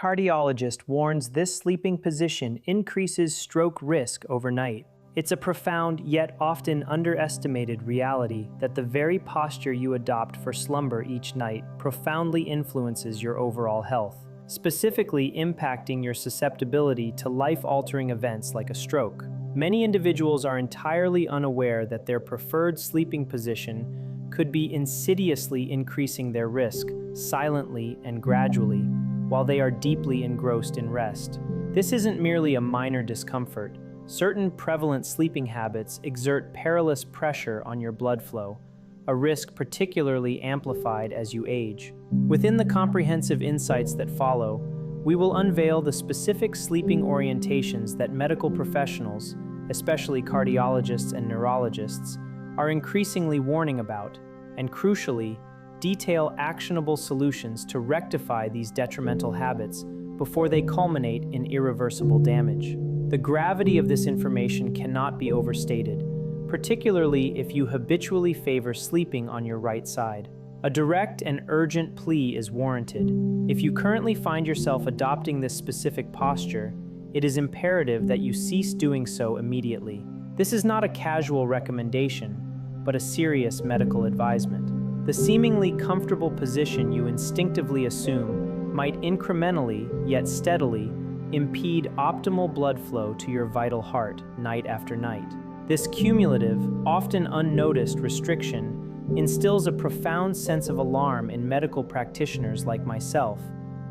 Cardiologist warns this sleeping position increases stroke risk overnight. It's a profound yet often underestimated reality that the very posture you adopt for slumber each night profoundly influences your overall health, specifically impacting your susceptibility to life-altering events like a stroke. Many individuals are entirely unaware that their preferred sleeping position could be insidiously increasing their risk, silently and gradually, while they are deeply engrossed in rest. This isn't merely a minor discomfort. Certain prevalent sleeping habits exert perilous pressure on your blood flow, a risk particularly amplified as you age. Within the comprehensive insights that follow, we will unveil the specific sleeping orientations that medical professionals, especially cardiologists and neurologists, are increasingly warning about, and crucially, detail actionable solutions to rectify these detrimental habits before they culminate in irreversible damage. The gravity of this information cannot be overstated, particularly if you habitually favor sleeping on your right side. A direct and urgent plea is warranted. If you currently find yourself adopting this specific posture, it is imperative that you cease doing so immediately. This is not a casual recommendation, but a serious medical advisement. The seemingly comfortable position you instinctively assume might incrementally, yet steadily, impede optimal blood flow to your vital heart night after night. This cumulative, often unnoticed restriction instills a profound sense of alarm in medical practitioners like myself,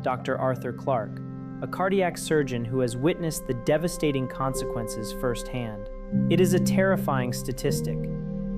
Dr. Arthur Clark, a cardiac surgeon who has witnessed the devastating consequences firsthand. It is a terrifying statistic.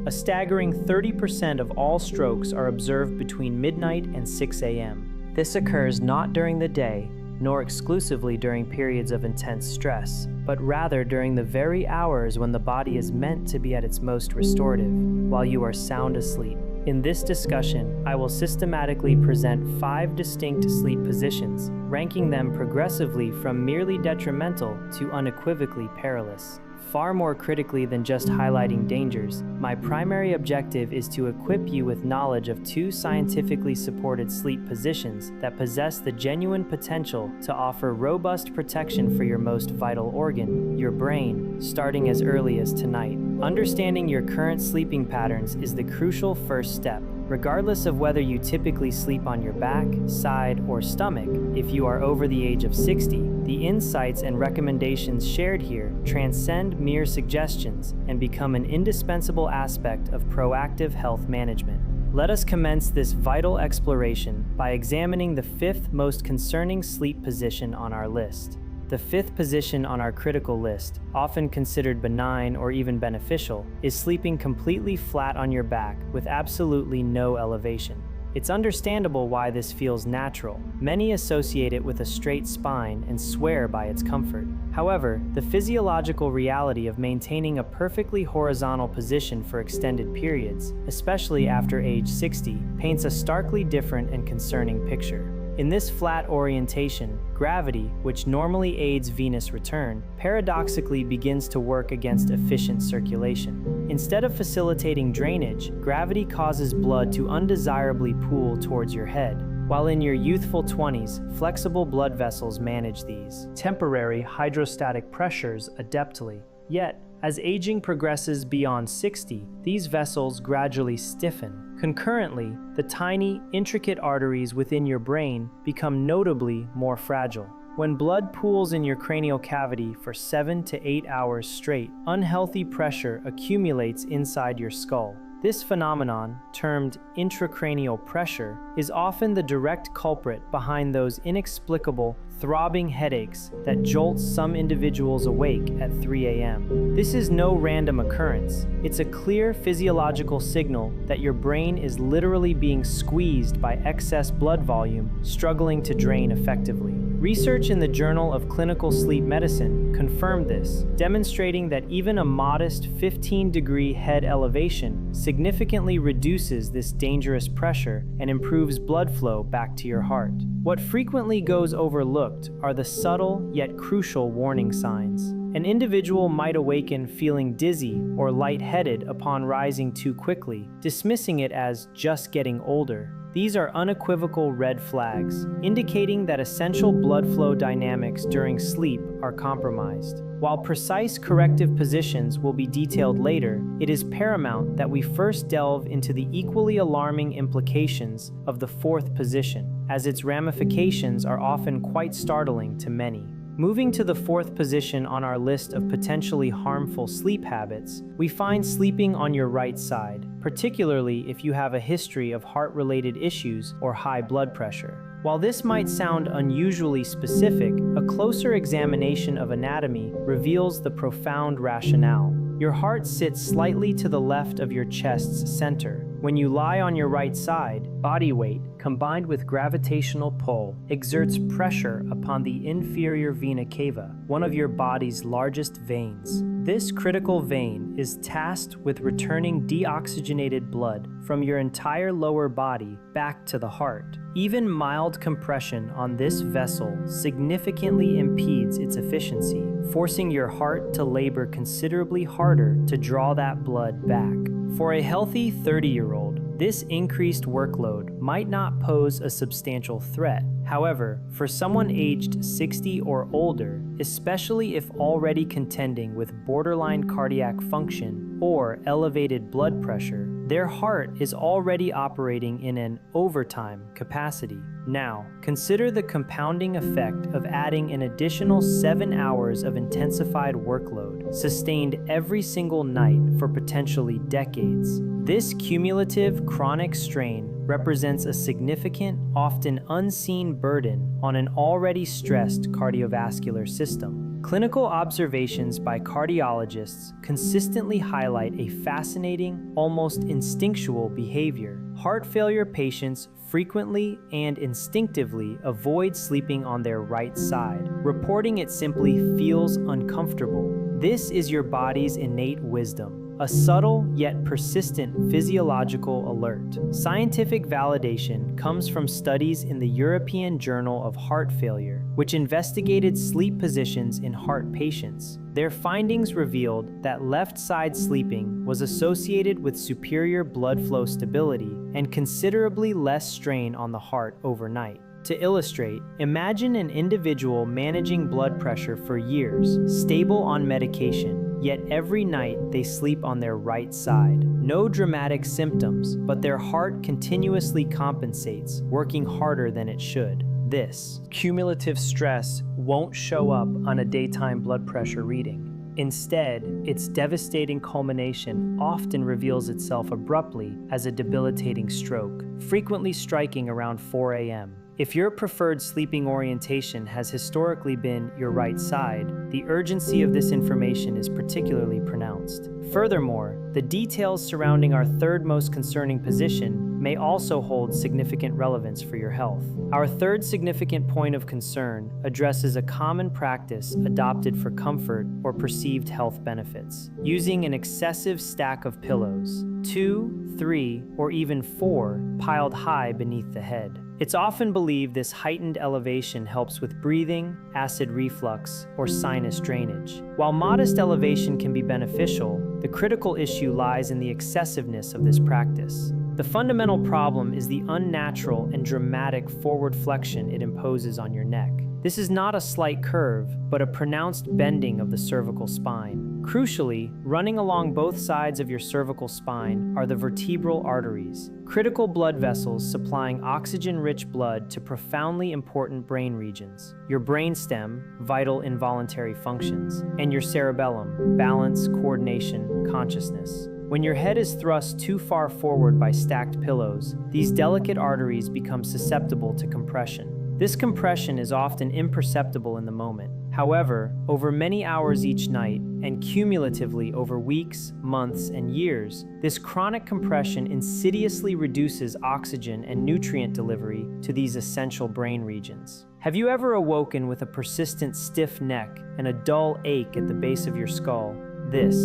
A staggering 30% of all strokes are observed between midnight and 6 a.m. This occurs not during the day, nor exclusively during periods of intense stress, but rather during the very hours when the body is meant to be at its most restorative, while you are sound asleep. In this discussion, I will systematically present 5 distinct sleep positions, ranking them progressively from merely detrimental to unequivocally perilous. Far more critically than just highlighting dangers, my primary objective is to equip you with knowledge of 2 scientifically supported sleep positions that possess the genuine potential to offer robust protection for your most vital organ, your brain, starting as early as tonight. Understanding your current sleeping patterns is the crucial first step. Regardless of whether you typically sleep on your back, side, or stomach, if you are over the age of 60, the insights and recommendations shared here transcend mere suggestions and become an indispensable aspect of proactive health management. Let us commence this vital exploration by examining the 5th most concerning sleep position on our list. The 5th position on our critical list, often considered benign or even beneficial, is sleeping completely flat on your back with absolutely no elevation. It's understandable why this feels natural. Many associate it with a straight spine and swear by its comfort. However, the physiological reality of maintaining a perfectly horizontal position for extended periods, especially after age 60, paints a starkly different and concerning picture. In this flat orientation, gravity, which normally aids venous return, paradoxically begins to work against efficient circulation. Instead of facilitating drainage, gravity causes blood to undesirably pool towards your head, while in your youthful 20s, flexible blood vessels manage these temporary hydrostatic pressures adeptly. Yet, as aging progresses beyond 60, these vessels gradually stiffen. Concurrently, the tiny, intricate arteries within your brain become notably more fragile. When blood pools in your cranial cavity for 7 to 8 hours straight, unhealthy pressure accumulates inside your skull. This phenomenon, termed intracranial pressure, is often the direct culprit behind those inexplicable, throbbing headaches that jolt some individuals awake at 3 a.m. This is no random occurrence. It's a clear physiological signal that your brain is literally being squeezed by excess blood volume, struggling to drain effectively. Research in the Journal of Clinical Sleep Medicine confirmed this, demonstrating that even a modest 15-degree head elevation significantly reduces this dangerous pressure and improves blood flow back to your heart. What frequently goes overlooked are the subtle yet crucial warning signs. An individual might awaken feeling dizzy or lightheaded upon rising too quickly, dismissing it as just getting older. These are unequivocal red flags, indicating that essential blood flow dynamics during sleep are compromised. While precise corrective positions will be detailed later, it is paramount that we first delve into the equally alarming implications of the fourth position, as its ramifications are often quite startling to many. Moving to the fourth position on our list of potentially harmful sleep habits, we find sleeping on your right side, particularly if you have a history of heart-related issues or high blood pressure. While this might sound unusually specific, a closer examination of anatomy reveals the profound rationale. Your heart sits slightly to the left of your chest's center. When you lie on your right side, body weight, combined with gravitational pull, exerts pressure upon the inferior vena cava, one of your body's largest veins. This critical vein is tasked with returning deoxygenated blood from your entire lower body back to the heart. Even mild compression on this vessel significantly impedes its efficiency, forcing your heart to labor considerably harder to draw that blood back. For a healthy 30-year-old, this increased workload might not pose a substantial threat. However, for someone aged 60 or older, especially if already contending with borderline cardiac function or elevated blood pressure, their heart is already operating in an overtime capacity. Now, consider the compounding effect of adding an additional 7 hours of intensified workload, sustained every single night for potentially decades. This cumulative chronic strain represents a significant, often unseen burden on an already stressed cardiovascular system. Clinical observations by cardiologists consistently highlight a fascinating, almost instinctual behavior. Heart failure patients frequently and instinctively avoid sleeping on their right side, reporting it simply feels uncomfortable. This is your body's innate wisdom, a subtle yet persistent physiological alert. Scientific validation comes from studies in the European Journal of Heart Failure, which investigated sleep positions in heart patients. Their findings revealed that left-side sleeping was associated with superior blood flow stability and considerably less strain on the heart overnight. To illustrate, imagine an individual managing blood pressure for years, stable on medication, yet every night they sleep on their right side. No dramatic symptoms, but their heart continuously compensates, working harder than it should. This cumulative stress won't show up on a daytime blood pressure reading. Instead, its devastating culmination often reveals itself abruptly as a debilitating stroke, frequently striking around 4 a.m. If your preferred sleeping orientation has historically been your right side, the urgency of this information is particularly pronounced. Furthermore, the details surrounding our third most concerning position may also hold significant relevance for your health. Our third significant point of concern addresses a common practice adopted for comfort or perceived health benefits: using an excessive stack of pillows, 2, 3, or even 4, piled high beneath the head. It's often believed this heightened elevation helps with breathing, acid reflux, or sinus drainage. While modest elevation can be beneficial, the critical issue lies in the excessiveness of this practice. The fundamental problem is the unnatural and dramatic forward flexion it imposes on your neck. This is not a slight curve, but a pronounced bending of the cervical spine. Crucially, running along both sides of your cervical spine are the vertebral arteries, critical blood vessels supplying oxygen-rich blood to profoundly important brain regions: your brainstem, vital involuntary functions, and your cerebellum, balance, coordination, consciousness. When your head is thrust too far forward by stacked pillows, these delicate arteries become susceptible to compression. This compression is often imperceptible in the moment. However, over many hours each night, and cumulatively over weeks, months, and years, this chronic compression insidiously reduces oxygen and nutrient delivery to these essential brain regions. Have you ever awoken with a persistent stiff neck and a dull ache at the base of your skull? This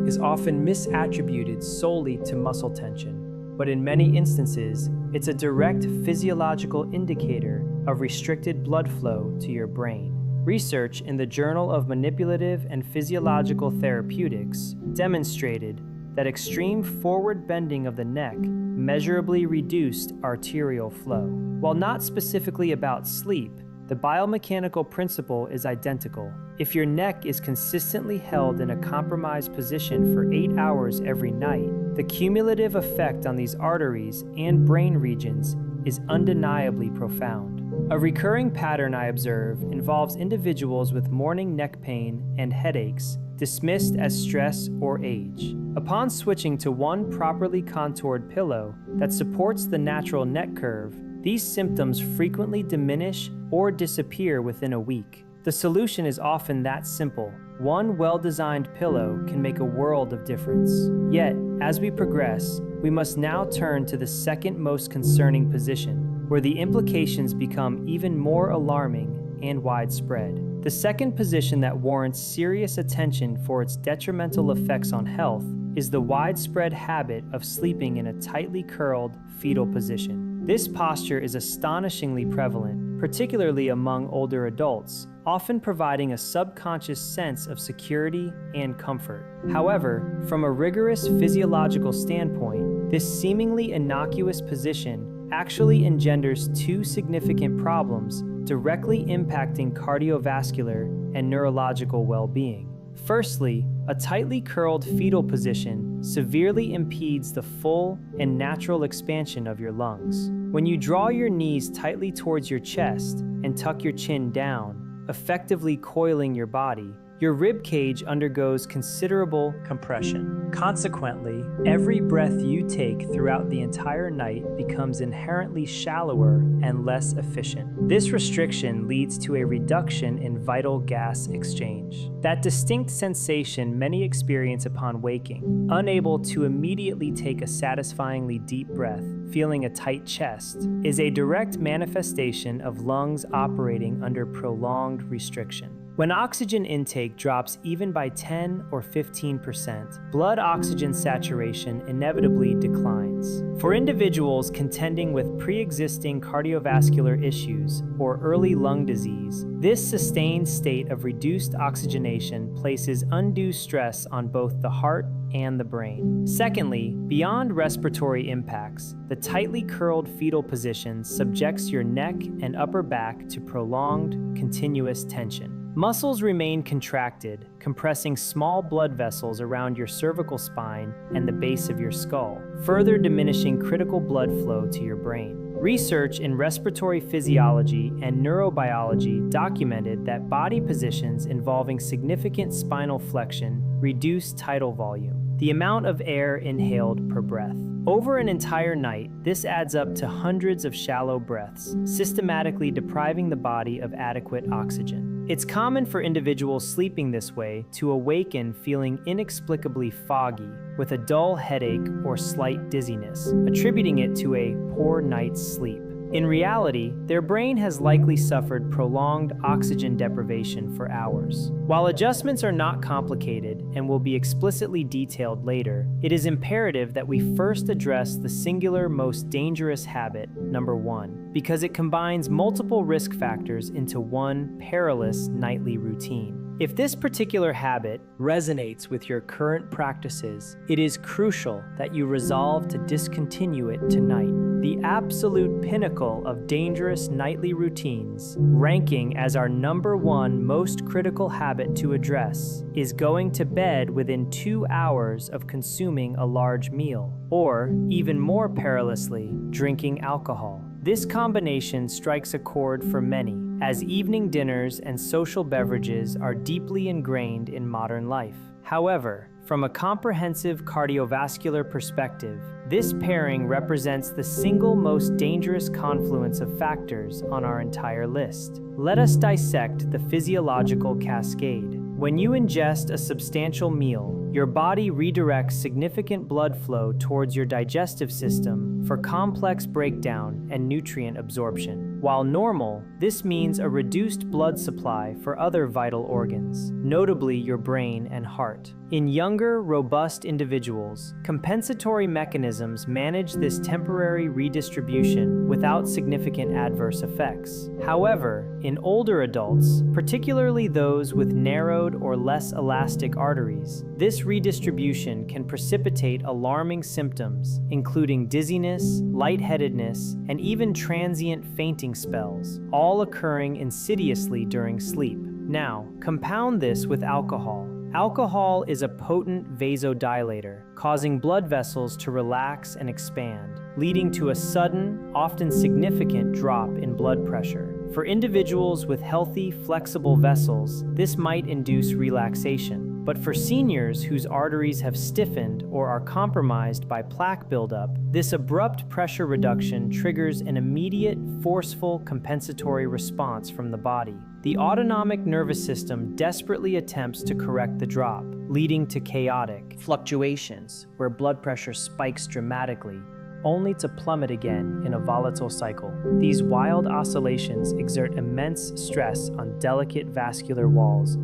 is often misattributed solely to muscle tension, but in many instances, it's a direct physiological indicator of restricted blood flow to your brain. Research in the Journal of Manipulative and Physiological Therapeutics demonstrated that extreme forward bending of the neck measurably reduced arterial flow. While not specifically about sleep, the biomechanical principle is identical. If your neck is consistently held in a compromised position for 8 hours every night, the cumulative effect on these arteries and brain regions is undeniably profound. A recurring pattern I observe involves individuals with morning neck pain and headaches dismissed as stress or age. Upon switching to one properly contoured pillow that supports the natural neck curve, these symptoms frequently diminish or disappear within a week. The solution is often that simple. One well-designed pillow can make a world of difference. Yet, as we progress, we must now turn to the second most concerning position, where the implications become even more alarming and widespread. The second position that warrants serious attention for its detrimental effects on health is the widespread habit of sleeping in a tightly curled fetal position. This posture is astonishingly prevalent, particularly among older adults, often providing a subconscious sense of security and comfort. However, from a rigorous physiological standpoint, this seemingly innocuous position actually engenders two significant problems directly impacting cardiovascular and neurological well-being. Firstly, a tightly curled fetal position severely impedes the full and natural expansion of your lungs. When you draw your knees tightly towards your chest and tuck your chin down, effectively coiling your body, your rib cage undergoes considerable compression. Consequently, every breath you take throughout the entire night becomes inherently shallower and less efficient. This restriction leads to a reduction in vital gas exchange. That distinct sensation many experience upon waking, unable to immediately take a satisfyingly deep breath, feeling a tight chest, is a direct manifestation of lungs operating under prolonged restriction. When oxygen intake drops even by 10 or 15%, blood oxygen saturation inevitably declines. For individuals contending with pre-existing cardiovascular issues or early lung disease, this sustained state of reduced oxygenation places undue stress on both the heart and the brain. Secondly, beyond respiratory impacts, the tightly curled fetal position subjects your neck and upper back to prolonged, continuous tension. Muscles remain contracted, compressing small blood vessels around your cervical spine and the base of your skull, further diminishing critical blood flow to your brain. Research in respiratory physiology and neurobiology documented that body positions involving significant spinal flexion reduce tidal volume, the amount of air inhaled per breath. Over an entire night, this adds up to hundreds of shallow breaths, systematically depriving the body of adequate oxygen. It's common for individuals sleeping this way to awaken feeling inexplicably foggy, with a dull headache or slight dizziness, attributing it to a poor night's sleep. In reality, their brain has likely suffered prolonged oxygen deprivation for hours. While adjustments are not complicated and will be explicitly detailed later, it is imperative that we first address the singular most dangerous habit, number 1, because it combines multiple risk factors into one perilous nightly routine. If this particular habit resonates with your current practices, it is crucial that you resolve to discontinue it tonight. The absolute pinnacle of dangerous nightly routines, ranking as our number 1 most critical habit to address, is going to bed within 2 hours of consuming a large meal, or, even more perilously, drinking alcohol. This combination strikes a chord for many, as evening dinners and social beverages are deeply ingrained in modern life. However, from a comprehensive cardiovascular perspective, this pairing represents the single most dangerous confluence of factors on our entire list. Let us dissect the physiological cascade. When you ingest a substantial meal, your body redirects significant blood flow towards your digestive system for complex breakdown and nutrient absorption. While normal, this means a reduced blood supply for other vital organs, notably your brain and heart. In younger, robust individuals, compensatory mechanisms manage this temporary redistribution without significant adverse effects. However, in older adults, particularly those with narrowed or less elastic arteries, this This redistribution can precipitate alarming symptoms, including dizziness, lightheadedness, and even transient fainting spells, all occurring insidiously during sleep. Now, compound this with alcohol. Alcohol is a potent vasodilator, causing blood vessels to relax and expand, leading to a sudden, often significant drop in blood pressure. For individuals with healthy, flexible vessels, this might induce relaxation. But for seniors whose arteries have stiffened or are compromised by plaque buildup, this abrupt pressure reduction triggers an immediate, forceful compensatory response from the body. The autonomic nervous system desperately attempts to correct the drop, leading to chaotic fluctuations where blood pressure spikes dramatically, only to plummet again in a volatile cycle. These wild oscillations exert immense stress on delicate vascular walls,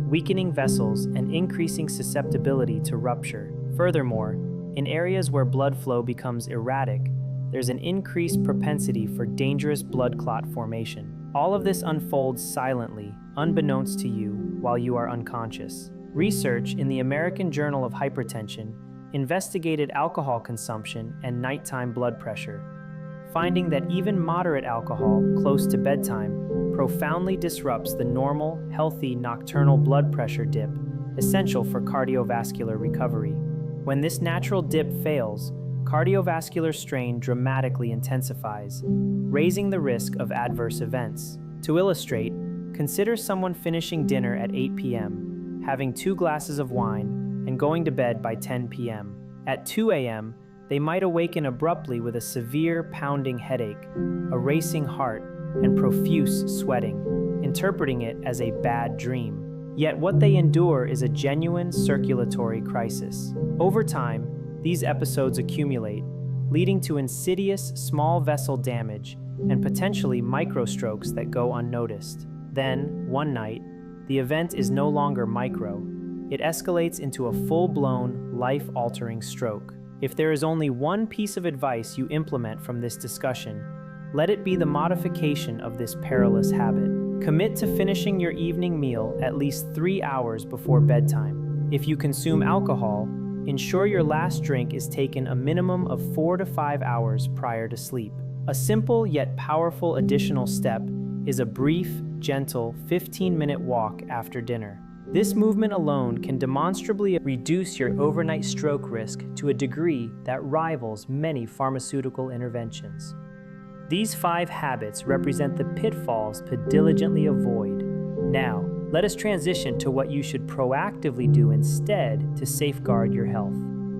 weakening vessels and increasing susceptibility to rupture. Furthermore, in areas where blood flow becomes erratic, there's an increased propensity for dangerous blood clot formation. All of this unfolds silently, unbeknownst to you, while you are unconscious. Research in the American Journal of Hypertension investigated alcohol consumption and nighttime blood pressure, finding that even moderate alcohol close to bedtime profoundly disrupts the normal, healthy nocturnal blood pressure dip essential for cardiovascular recovery. When this natural dip fails, cardiovascular strain dramatically intensifies, raising the risk of adverse events. To illustrate, consider someone finishing dinner at 8 p.m., having 2 glasses of wine, and going to bed by 10 p.m. At 2 a.m., they might awaken abruptly with a severe pounding headache, a racing heart, and profuse sweating, interpreting it as a bad dream. Yet what they endure is a genuine circulatory crisis. Over time, these episodes accumulate, leading to insidious small vessel damage and potentially microstrokes that go unnoticed. Then, one night, the event is no longer micro. It escalates into a full-blown, life-altering stroke. If there is only one piece of advice you implement from this discussion, let it be the modification of this perilous habit. Commit to finishing your evening meal at least 3 hours before bedtime. If you consume alcohol, ensure your last drink is taken a minimum of 4 to 5 hours prior to sleep. A simple yet powerful additional step is a brief, gentle 15-minute walk after dinner. This movement alone can demonstrably reduce your overnight stroke risk to a degree that rivals many pharmaceutical interventions. These 5 habits represent the pitfalls to diligently avoid. Now, let us transition to what you should proactively do instead to safeguard your health.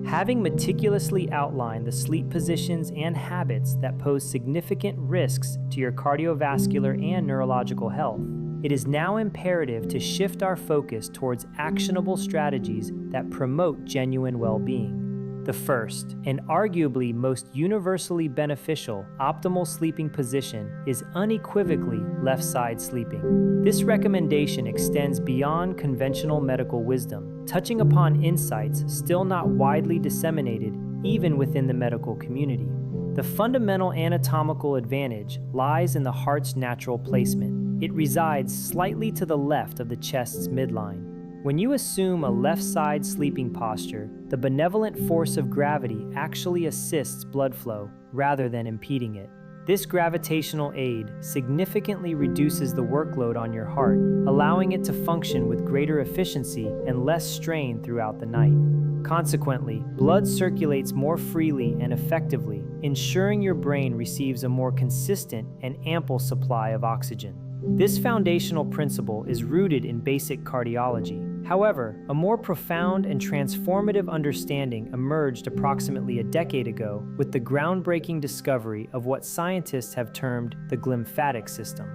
Having meticulously outlined the sleep positions and habits that pose significant risks to your cardiovascular and neurological health, it is now imperative to shift our focus towards actionable strategies that promote genuine well-being. The first, and arguably most universally beneficial, optimal sleeping position is unequivocally left-side sleeping. This recommendation extends beyond conventional medical wisdom, touching upon insights still not widely disseminated even within the medical community. The fundamental anatomical advantage lies in the heart's natural placement. It resides slightly to the left of the chest's midline. When you assume a left-side sleeping posture, the benevolent force of gravity actually assists blood flow rather than impeding it. This gravitational aid significantly reduces the workload on your heart, allowing it to function with greater efficiency and less strain throughout the night. Consequently, blood circulates more freely and effectively, ensuring your brain receives a more consistent and ample supply of oxygen. This foundational principle is rooted in basic cardiology. However, a more profound and transformative understanding emerged approximately a decade ago with the groundbreaking discovery of what scientists have termed the glymphatic system.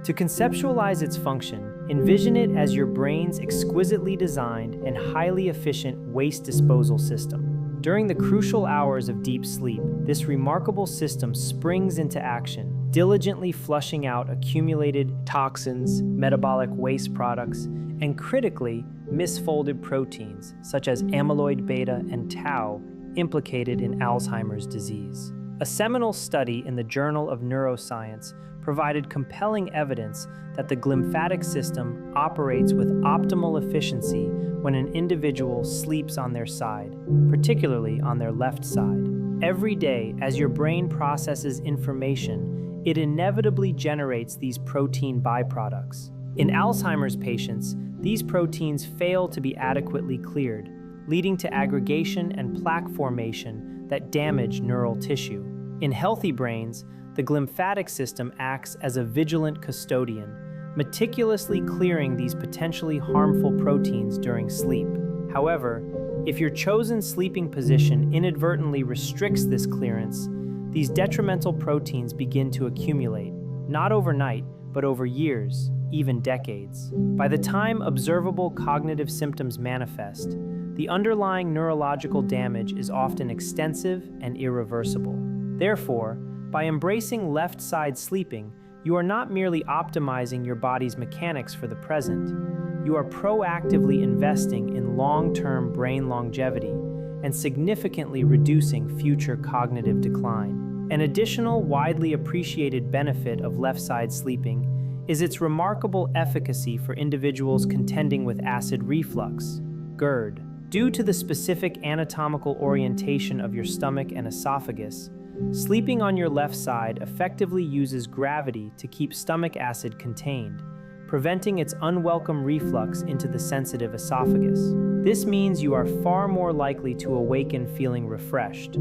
To conceptualize its function, envision it as your brain's exquisitely designed and highly efficient waste disposal system. During the crucial hours of deep sleep, this remarkable system springs into action, diligently flushing out accumulated toxins, metabolic waste products, and critically, misfolded proteins such as amyloid beta and tau implicated in Alzheimer's disease. A seminal study in the Journal of Neuroscience provided compelling evidence that the glymphatic system operates with optimal efficiency when an individual sleeps on their side, particularly on their left side. Every day, as your brain processes information, it inevitably generates these protein byproducts. In Alzheimer's patients, these proteins fail to be adequately cleared, leading to aggregation and plaque formation that damage neural tissue. In healthy brains, the glymphatic system acts as a vigilant custodian, meticulously clearing these potentially harmful proteins during sleep. However, if your chosen sleeping position inadvertently restricts this clearance, these detrimental proteins begin to accumulate, not overnight, but over years, even decades. By the time observable cognitive symptoms manifest, the underlying neurological damage is often extensive and irreversible. Therefore, by embracing left-side sleeping, you are not merely optimizing your body's mechanics for the present, you are proactively investing in long-term brain longevity and significantly reducing future cognitive decline. An additional widely appreciated benefit of left-side sleeping is its remarkable efficacy for individuals contending with acid reflux, GERD. Due to the specific anatomical orientation of your stomach and esophagus, sleeping on your left side effectively uses gravity to keep stomach acid contained, preventing its unwelcome reflux into the sensitive esophagus. This means you are far more likely to awaken feeling refreshed,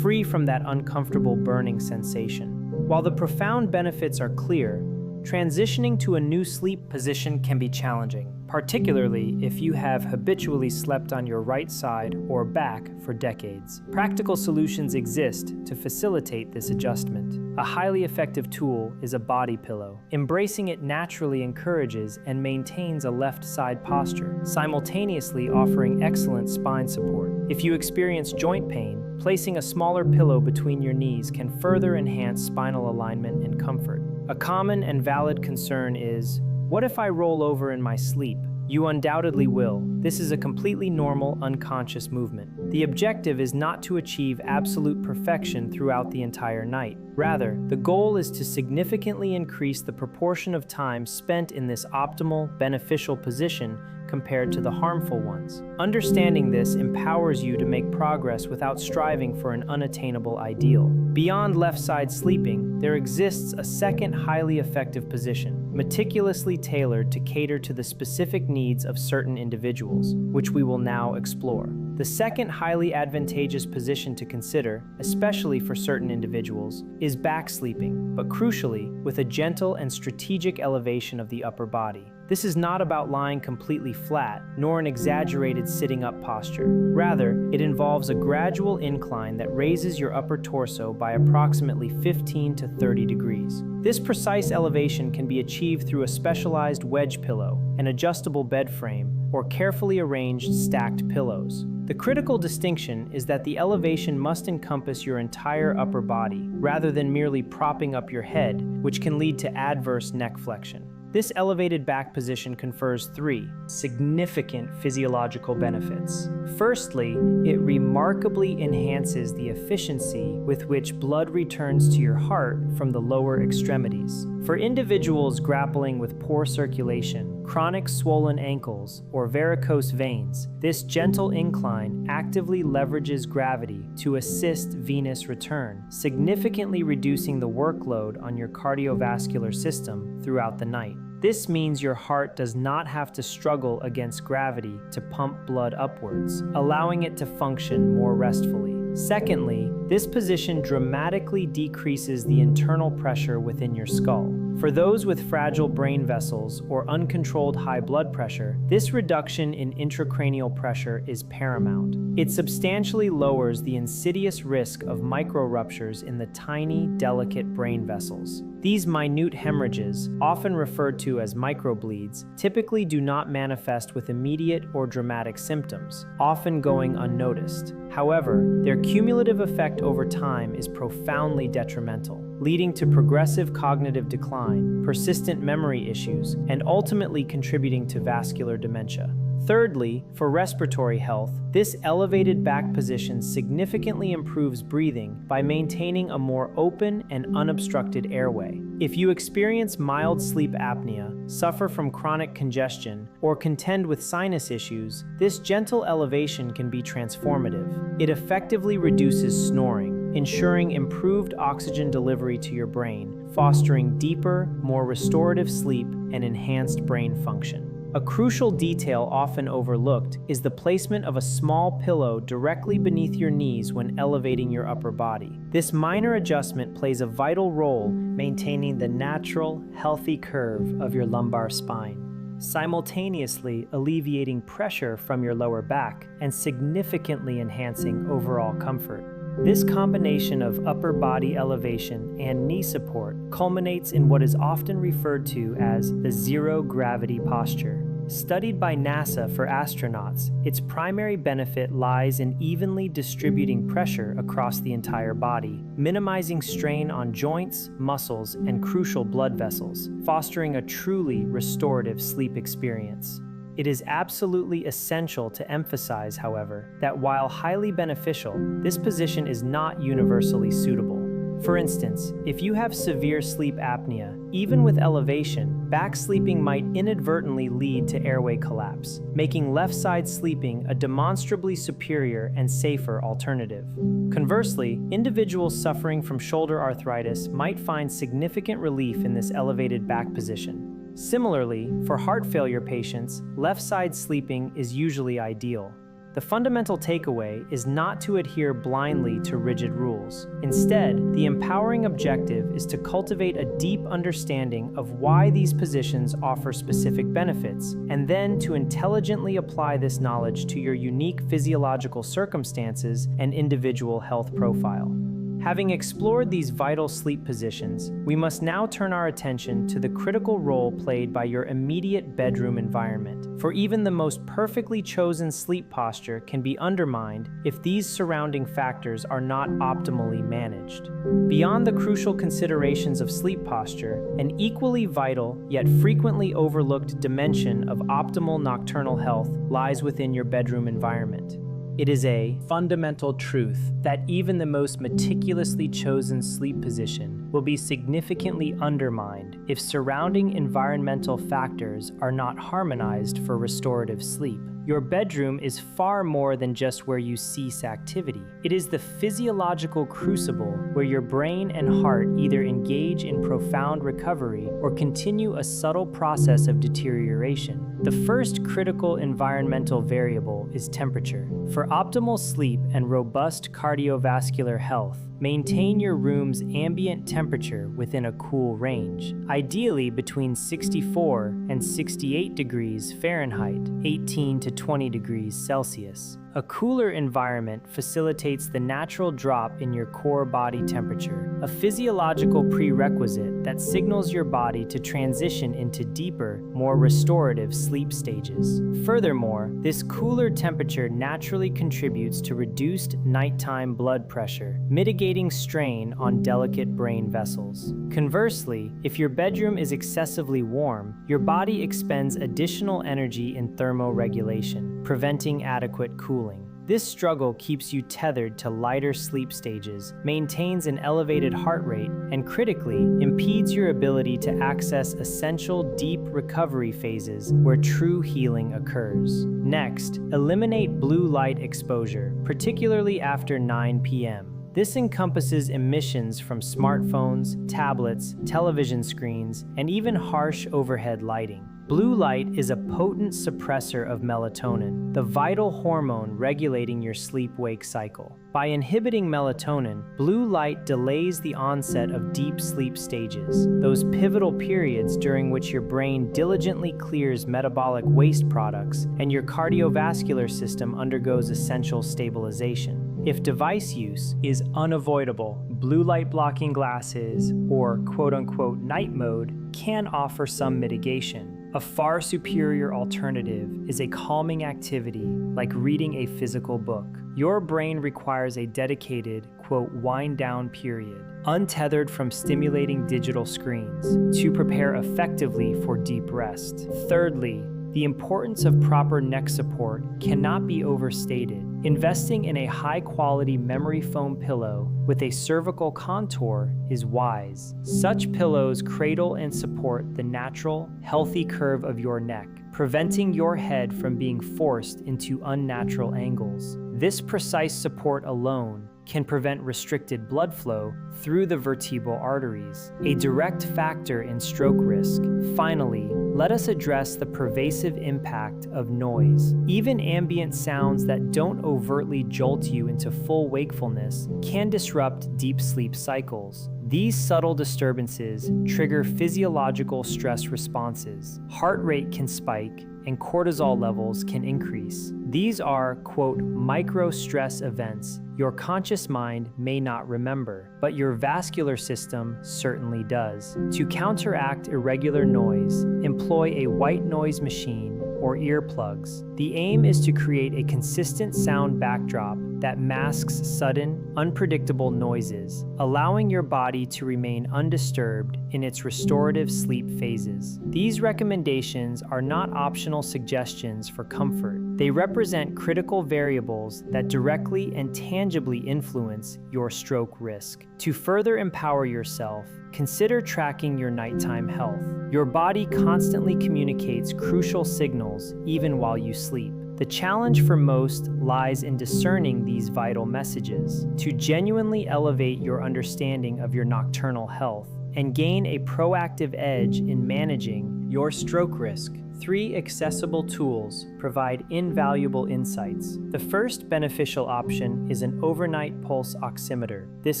free from that uncomfortable burning sensation. While the profound benefits are clear, transitioning to a new sleep position can be challenging, particularly if you have habitually slept on your right side or back for decades. Practical solutions exist to facilitate this adjustment. A highly effective tool is a body pillow. Embracing it naturally encourages and maintains a left side posture, simultaneously offering excellent spine support. If you experience joint pain, placing a smaller pillow between your knees can further enhance spinal alignment and comfort. A common and valid concern is, what if I roll over in my sleep? You undoubtedly will. This is a completely normal, unconscious movement. The objective is not to achieve absolute perfection throughout the entire night. Rather, the goal is to significantly increase the proportion of time spent in this optimal, beneficial position compared to the harmful ones. Understanding this empowers you to make progress without striving for an unattainable ideal. Beyond left-side sleeping, there exists a second highly effective position, meticulously tailored to cater to the specific needs of certain individuals, which we will now explore. The second highly advantageous position to consider, especially for certain individuals, is back sleeping, but crucially, with a gentle and strategic elevation of the upper body. This is not about lying completely flat, nor an exaggerated sitting-up posture. Rather, it involves a gradual incline that raises your upper torso by approximately 15 to 30 degrees. This precise elevation can be achieved through a specialized wedge pillow, an adjustable bed frame, or carefully arranged stacked pillows. The critical distinction is that the elevation must encompass your entire upper body, rather than merely propping up your head, which can lead to adverse neck flexion. This elevated back position confers 3 significant physiological benefits. Firstly, it remarkably enhances the efficiency with which blood returns to your heart from the lower extremities. For individuals grappling with poor circulation, chronic swollen ankles, or varicose veins, this gentle incline actively leverages gravity to assist venous return, significantly reducing the workload on your cardiovascular system throughout the night. This means your heart does not have to struggle against gravity to pump blood upwards, allowing it to function more restfully. Secondly, this position dramatically decreases the internal pressure within your skull. For those with fragile brain vessels or uncontrolled high blood pressure, this reduction in intracranial pressure is paramount. It substantially lowers the insidious risk of microruptures in the tiny, delicate brain vessels. These minute hemorrhages, often referred to as microbleeds, typically do not manifest with immediate or dramatic symptoms, often going unnoticed. However, their cumulative effect over time is profoundly detrimental, leading to progressive cognitive decline, persistent memory issues, and ultimately contributing to vascular dementia. Thirdly, for respiratory health, this elevated back position significantly improves breathing by maintaining a more open and unobstructed airway. If you experience mild sleep apnea, suffer from chronic congestion, or contend with sinus issues, this gentle elevation can be transformative. It effectively reduces snoring, ensuring improved oxygen delivery to your brain, fostering deeper, more restorative sleep and enhanced brain function. A crucial detail often overlooked is the placement of a small pillow directly beneath your knees when elevating your upper body. This minor adjustment plays a vital role maintaining the natural, healthy curve of your lumbar spine, simultaneously alleviating pressure from your lower back and significantly enhancing overall comfort. This combination of upper body elevation and knee support culminates in what is often referred to as the zero-gravity posture. Studied by NASA for astronauts, its primary benefit lies in evenly distributing pressure across the entire body, minimizing strain on joints, muscles, and crucial blood vessels, fostering a truly restorative sleep experience. It is absolutely essential to emphasize, however, that while highly beneficial, this position is not universally suitable. For instance, if you have severe sleep apnea, even with elevation, back sleeping might inadvertently lead to airway collapse, making left-side sleeping a demonstrably superior and safer alternative. Conversely, individuals suffering from shoulder arthritis might find significant relief in this elevated back position. Similarly, for heart failure patients, left-side sleeping is usually ideal. The fundamental takeaway is not to adhere blindly to rigid rules. Instead, the empowering objective is to cultivate a deep understanding of why these positions offer specific benefits, and then to intelligently apply this knowledge to your unique physiological circumstances and individual health profile. Having explored these vital sleep positions, we must now turn our attention to the critical role played by your immediate bedroom environment. For even the most perfectly chosen sleep posture can be undermined if these surrounding factors are not optimally managed. Beyond the crucial considerations of sleep posture, an equally vital yet frequently overlooked dimension of optimal nocturnal health lies within your bedroom environment. It is a fundamental truth that even the most meticulously chosen sleep position will be significantly undermined if surrounding environmental factors are not harmonized for restorative sleep. Your bedroom is far more than just where you cease activity. It is the physiological crucible where your brain and heart either engage in profound recovery or continue a subtle process of deterioration. The first critical environmental variable is temperature. For optimal sleep and robust cardiovascular health, maintain your room's ambient temperature within a cool range, ideally between 64 and 68 degrees Fahrenheit, 18 to 20 degrees Celsius. A cooler environment facilitates the natural drop in your core body temperature, a physiological prerequisite that signals your body to transition into deeper, more restorative sleep stages. Furthermore, this cooler temperature naturally contributes to reduced nighttime blood pressure, mitigating strain on delicate brain vessels. Conversely, if your bedroom is excessively warm, your body expends additional energy in thermoregulation, preventing adequate cooling. This struggle keeps you tethered to lighter sleep stages, maintains an elevated heart rate, and critically, impedes your ability to access essential deep recovery phases where true healing occurs. Next, eliminate blue light exposure, particularly after 9 p.m. This encompasses emissions from smartphones, tablets, television screens, and even harsh overhead lighting. Blue light is a potent suppressor of melatonin, the vital hormone regulating your sleep-wake cycle. By inhibiting melatonin, blue light delays the onset of deep sleep stages, those pivotal periods during which your brain diligently clears metabolic waste products and your cardiovascular system undergoes essential stabilization. If device use is unavoidable, blue light blocking glasses, or quote-unquote night mode, can offer some mitigation. A far superior alternative is a calming activity like reading a physical book. Your brain requires a dedicated, quote, wind-down period, untethered from stimulating digital screens, to prepare effectively for deep rest. Thirdly, The importance of proper neck support cannot be overstated. Investing in a high-quality memory foam pillow with a cervical contour is wise. Such pillows cradle and support the natural, healthy curve of your neck, preventing your head from being forced into unnatural angles. This precise support alone can prevent restricted blood flow through the vertebral arteries, a direct factor in stroke risk. Finally, let us address the pervasive impact of noise. Even ambient sounds that don't overtly jolt you into full wakefulness can disrupt deep sleep cycles. These subtle disturbances trigger physiological stress responses. Heart rate can spike, and cortisol levels can increase. These are, quote, micro-stress events your conscious mind may not remember, but your vascular system certainly does. To counteract irregular noise, employ a white noise machine or earplugs. The aim is to create a consistent sound backdrop that masks sudden, unpredictable noises, allowing your body to remain undisturbed in its restorative sleep phases. These recommendations are not optional suggestions for comfort. They represent critical variables that directly and tangibly influence your stroke risk. To further empower yourself, consider tracking your nighttime health. Your body constantly communicates crucial signals even while you sleep. The challenge for most lies in discerning these vital messages. To genuinely elevate your understanding of your nocturnal health and gain a proactive edge in managing your stroke risk, 3 accessible tools provide invaluable insights. The first beneficial option is an overnight pulse oximeter. This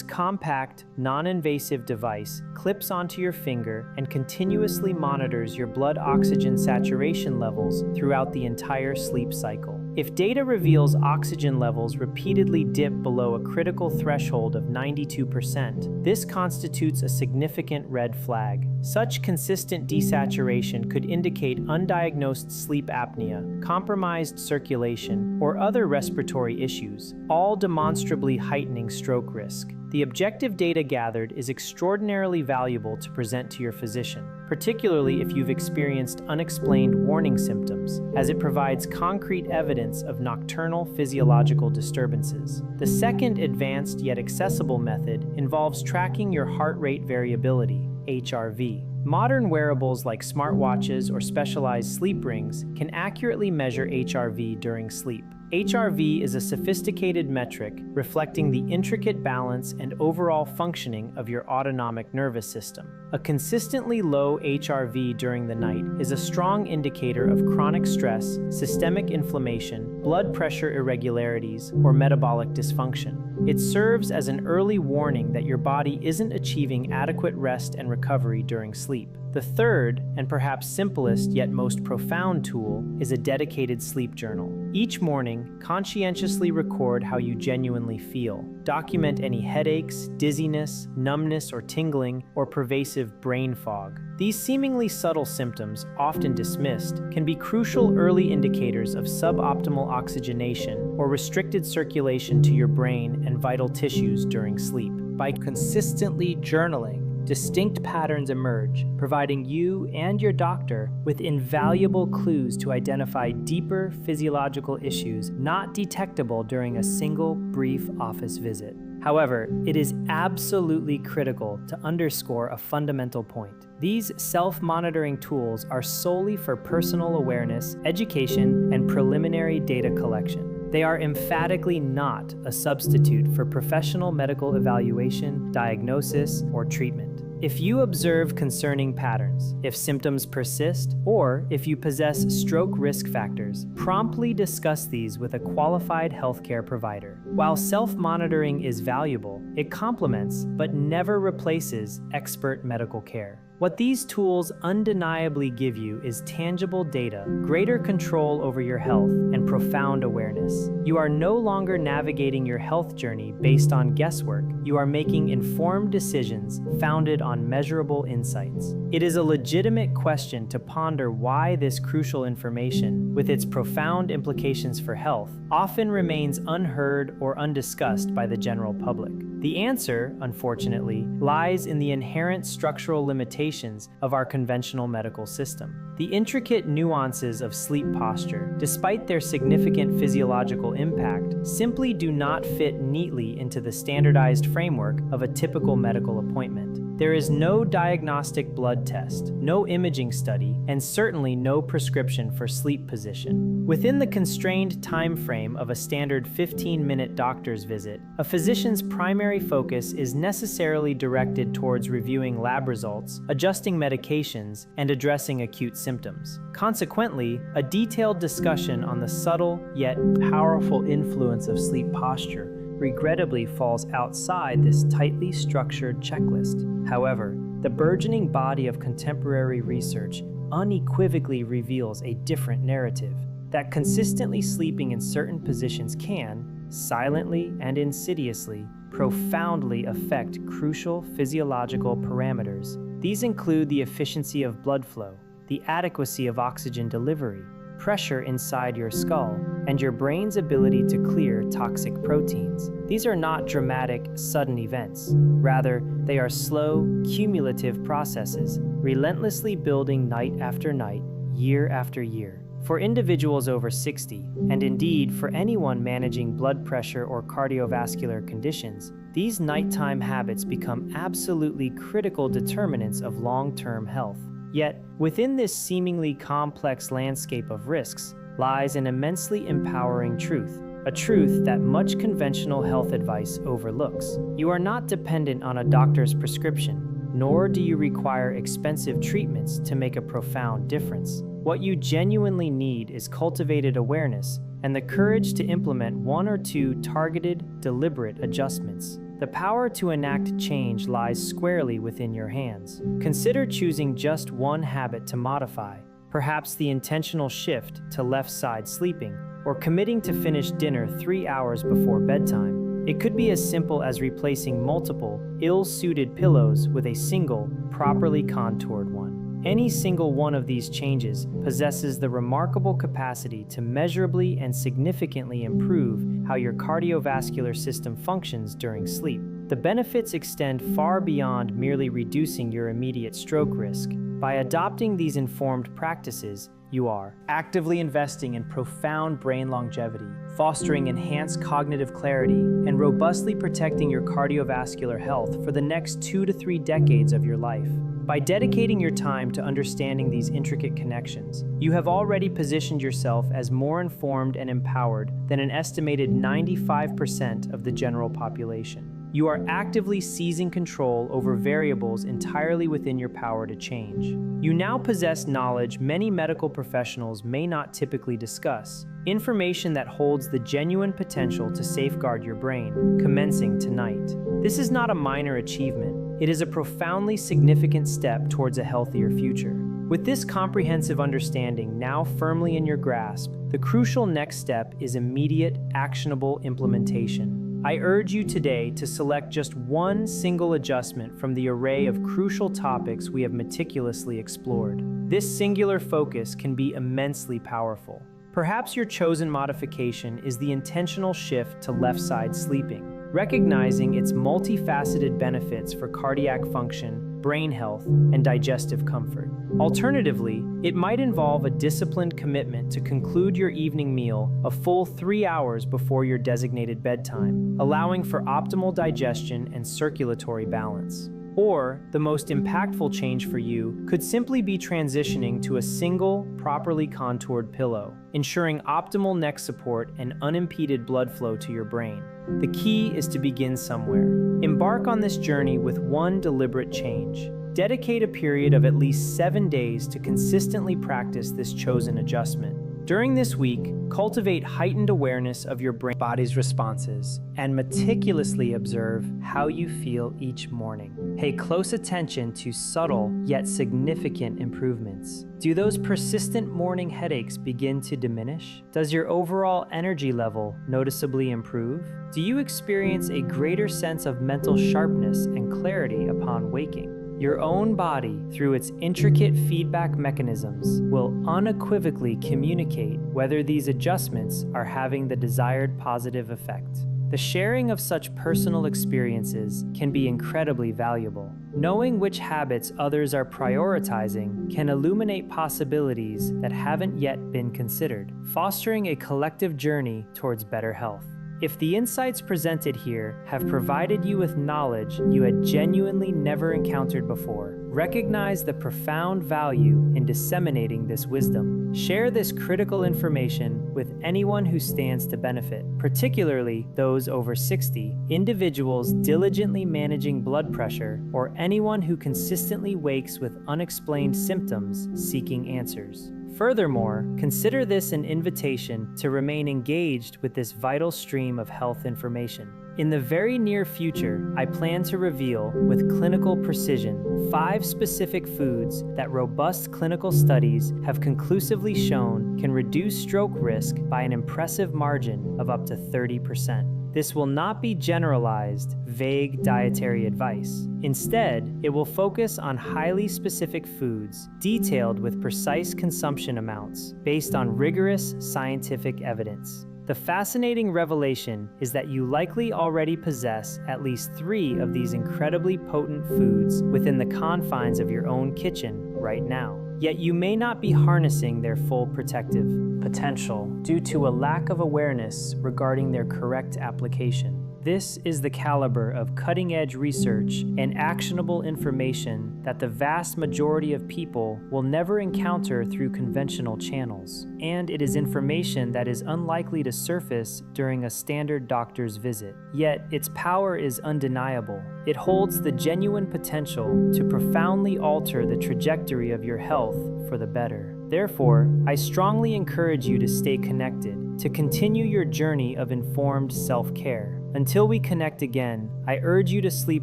compact, non-invasive device clips onto your finger and continuously monitors your blood oxygen saturation levels throughout the entire sleep cycle. If data reveals oxygen levels repeatedly dip below a critical threshold of 92%, this constitutes a significant red flag. Such consistent desaturation could indicate undiagnosed sleep apnea, compromised circulation, or other respiratory issues, all demonstrably heightening stroke risk. The objective data gathered is extraordinarily valuable to present to your physician, particularly if you've experienced unexplained warning symptoms, as it provides concrete evidence of nocturnal physiological disturbances. The second advanced yet accessible method involves tracking your heart rate variability, HRV. Modern wearables like smartwatches or specialized sleep rings can accurately measure HRV during sleep. HRV is a sophisticated metric reflecting the intricate balance and overall functioning of your autonomic nervous system. A consistently low HRV during the night is a strong indicator of chronic stress, systemic inflammation, blood pressure irregularities, or metabolic dysfunction. It serves as an early warning that your body isn't achieving adequate rest and recovery during sleep. The third, and perhaps simplest yet most profound tool, is a dedicated sleep journal. Each morning, conscientiously record how you genuinely feel. Document any headaches, dizziness, numbness or tingling, or pervasive brain fog. These seemingly subtle symptoms, often dismissed, can be crucial early indicators of suboptimal oxygenation or restricted circulation to your brain and vital tissues during sleep. By consistently journaling, distinct patterns emerge, providing you and your doctor with invaluable clues to identify deeper physiological issues not detectable during a single brief office visit. However, it is absolutely critical to underscore a fundamental point. These self-monitoring tools are solely for personal awareness, education, and preliminary data collection. They are emphatically not a substitute for professional medical evaluation, diagnosis, or treatment. If you observe concerning patterns, if symptoms persist, or if you possess stroke risk factors, promptly discuss these with a qualified healthcare provider. While self-monitoring is valuable, it complements but never replaces expert medical care. What these tools undeniably give you is tangible data, greater control over your health, and profound awareness. You are no longer navigating your health journey based on guesswork. You are making informed decisions founded on measurable insights. It is a legitimate question to ponder why this crucial information, with its profound implications for health, often remains unheard or undiscussed by the general public. The answer, unfortunately, lies in the inherent structural limitations of our conventional medical system. The intricate nuances of sleep posture, despite their significant physiological impact, simply do not fit neatly into the standardized framework of a typical medical appointment. There is no diagnostic blood test, no imaging study, and certainly no prescription for sleep position. Within the constrained time frame of a standard 15-minute doctor's visit, a physician's primary focus is necessarily directed towards reviewing lab results, adjusting medications, and addressing acute symptoms. Consequently, a detailed discussion on the subtle yet powerful influence of sleep posture regrettably falls outside this tightly structured checklist. However, the burgeoning body of contemporary research unequivocally reveals a different narrative, that consistently sleeping in certain positions can, silently and insidiously, profoundly affect crucial physiological parameters. These include the efficiency of blood flow, the adequacy of oxygen delivery, pressure inside your skull, and your brain's ability to clear toxic proteins. These are not dramatic, sudden events. Rather, they are slow, cumulative processes, relentlessly building night after night, year after year. For individuals over 60, and indeed for anyone managing blood pressure or cardiovascular conditions, these nighttime habits become absolutely critical determinants of long-term health. Yet, within this seemingly complex landscape of risks lies an immensely empowering truth, a truth that much conventional health advice overlooks. You are not dependent on a doctor's prescription, nor do you require expensive treatments to make a profound difference. What you genuinely need is cultivated awareness and the courage to implement one or two targeted, deliberate adjustments. The power to enact change lies squarely within your hands. Consider choosing just one habit to modify, perhaps the intentional shift to left-side sleeping, or committing to finish dinner 3 hours before bedtime. It could be as simple as replacing multiple, ill-suited pillows with a single, properly contoured one. Any single one of these changes possesses the remarkable capacity to measurably and significantly improve how your cardiovascular system functions during sleep. The benefits extend far beyond merely reducing your immediate stroke risk. By adopting these informed practices, you are actively investing in profound brain longevity, fostering enhanced cognitive clarity, and robustly protecting your cardiovascular health for the next 2 to 3 decades of your life. By dedicating your time to understanding these intricate connections, you have already positioned yourself as more informed and empowered than an estimated 95% of the general population. You are actively seizing control over variables entirely within your power to change. You now possess knowledge many medical professionals may not typically discuss, information that holds the genuine potential to safeguard your brain, commencing tonight. This is not a minor achievement. It is a profoundly significant step towards a healthier future. With this comprehensive understanding now firmly in your grasp, the crucial next step is immediate, actionable implementation. I urge you today to select just one single adjustment from the array of crucial topics we have meticulously explored. This singular focus can be immensely powerful. Perhaps your chosen modification is the intentional shift to left-side sleeping, recognizing its multifaceted benefits for cardiac function, brain health, and digestive comfort. Alternatively, it might involve a disciplined commitment to conclude your evening meal a full 3 hours before your designated bedtime, allowing for optimal digestion and circulatory balance. Or, the most impactful change for you could simply be transitioning to a single, properly contoured pillow, ensuring optimal neck support and unimpeded blood flow to your brain. The key is to begin somewhere. Embark on this journey with one deliberate change. Dedicate a period of at least 7 days to consistently practice this chosen adjustment. During this week, cultivate heightened awareness of your body's responses and meticulously observe how you feel each morning. Pay close attention to subtle yet significant improvements. Do those persistent morning headaches begin to diminish? Does your overall energy level noticeably improve? Do you experience a greater sense of mental sharpness and clarity upon waking? Your own body, through its intricate feedback mechanisms, will unequivocally communicate whether these adjustments are having the desired positive effect. The sharing of such personal experiences can be incredibly valuable. Knowing which habits others are prioritizing can illuminate possibilities that haven't yet been considered, fostering a collective journey towards better health. If the insights presented here have provided you with knowledge you had genuinely never encountered before, recognize the profound value in disseminating this wisdom. Share this critical information with anyone who stands to benefit, particularly those over 60, individuals diligently managing blood pressure, or anyone who consistently wakes with unexplained symptoms seeking answers. Furthermore, consider this an invitation to remain engaged with this vital stream of health information. In the very near future, I plan to reveal, with clinical precision, 5 specific foods that robust clinical studies have conclusively shown can reduce stroke risk by an impressive margin of up to 30%. This will not be generalized, vague dietary advice. Instead, it will focus on highly specific foods, detailed with precise consumption amounts, based on rigorous scientific evidence. The fascinating revelation is that you likely already possess at least 3 of these incredibly potent foods within the confines of your own kitchen right now. Yet you may not be harnessing their full protective potential due to a lack of awareness regarding their correct application. This is the caliber of cutting-edge research and actionable information that the vast majority of people will never encounter through conventional channels, and it is information that is unlikely to surface during a standard doctor's visit. Yet, its power is undeniable. It holds the genuine potential to profoundly alter the trajectory of your health for the better. Therefore, I strongly encourage you to stay connected, to continue your journey of informed self-care. Until we connect again, I urge you to sleep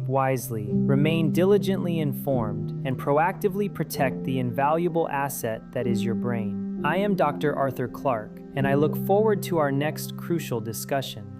wisely, remain diligently informed, and proactively protect the invaluable asset that is your brain. I am Dr. Arthur Clark, and I look forward to our next crucial discussion.